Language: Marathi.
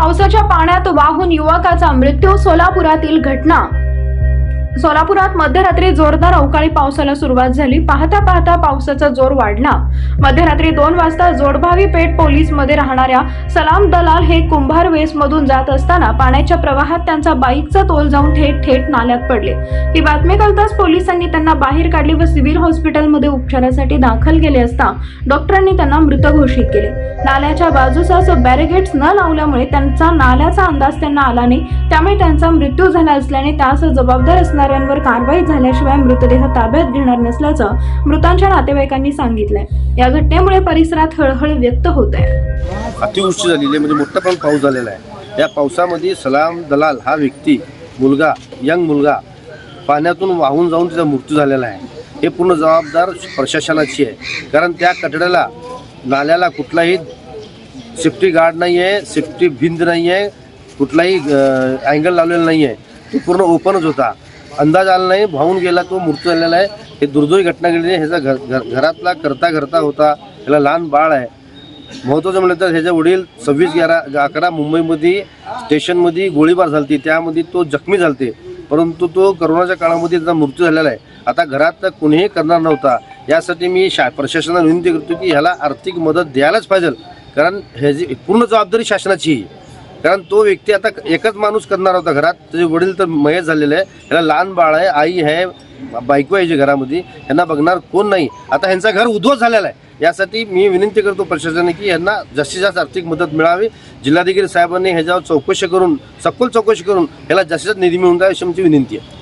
पावसाच्या पाण्यात वाहून युवकाचा मृत्यू. सोलापुरातील घटना. सोलापुरात मध्यरात्री जोरदार अवकाळी पावसाला सुरुवात झाली. पाहता पाहता पावसाचा जोर वाढला. मध्यरात्री 2 वाजता जोडभावी पेठ पोलीस मध्ये राहणाऱ्या सलाम दलाल हे कुंभार वेस मधून जात असताना पाण्याच्या प्रवाहात त्यांचा बाईकचा तोल जाऊन थेट नाल्यात पडले. ही बातमी कळताच पोलिसांनी त्यांना बाहेर काढले व सिव्हिल हॉस्पिटलमध्ये उपचारासाठी दाखल केले असता डॉक्टरांनी त्यांना मृत घोषित केले. नाल्याच्या बाजूस बॅरिकेड्स न लावल्यामुळे त्यांचा नाल्याचा अंदाज त्यांना आला नाही. त्यामुळे त्यांचा मृत्यू झाला असल्याने त्यास जबाबदार असणाऱ्यांवर कारवाई झाल्याशिवाय मृतदेह ताब्यात घेणार नसल्याचं मृतांच्या नातेवाईकांनी सांगितलंय. या घटनेमुळे परिसरात हळहळ व्यक्त होत आहे. अतिवृष्टी झालेली आहे, म्हणजे मोठा पण पाऊस झालेला आहे. या पावसामध्ये सलाम दलाल हा व्यक्ती यंग मुलगा पाण्यातून वाहून जाऊन त्याचा मृत्यू झालेला आहे. हे पूर्ण जबाबदार प्रशासनाची आहे. कारण त्या कठड्याला नाल्याला कुठलाही सेफ्टी गार्ड नाही आहे, सेफ्टी भिंत नाही आहे, कुठलाही अँगल लावलेला नाही आहे. तो पूर्ण ओपनच होता. अंदाज आला नाही, वाहून गेला, तो मृत्यू झालेला आहे. हे दुर्दैवी घटना घडली आहे. ह्याचा घरातला करता होता. ह्याला लहान बाळ आहे. महत्त्वाचं म्हटलं तर ह्याचे वडील 26/11 मुंबईमध्ये स्टेशनमध्ये गोळीबार झालती, त्यामध्ये तो जखमी झालते. परंतु तो करोनाच्या काळामध्ये त्याचा मृत्यू झालेला आहे. आता घरात कुणीही करणार नव्हता. यासाठी मी प्रशासनाला विनंती करतो की ह्याला आर्थिक मदत द्यायलाच पाहिजे. कारण ह्याची पूर्ण जबाबदारी शासनाची आहे. कारण तो व्यक्ती आता एकच माणूस करणार होता घरात. त्याचे वडील तर मयत झालेले आहे. ह्याला लहान बाळ आहे, आई आहे, बायको आहे जी घरामध्ये. यांना बघणार कोण नाही. आता ह्यांचं घर उद्ध्वस्त झालेलं आहे. यासाठी मी विनंती करतो प्रशासनाने की यांना जास्तीत जास्त आर्थिक मदत मिळावी. जिल्हाधिकारी साहेबांनी ह्याच्यावर सखोल चौकशी करून ह्याला जास्तीत जास्त निधी मिळवून द्यावी अशी आमची विनंती आहे.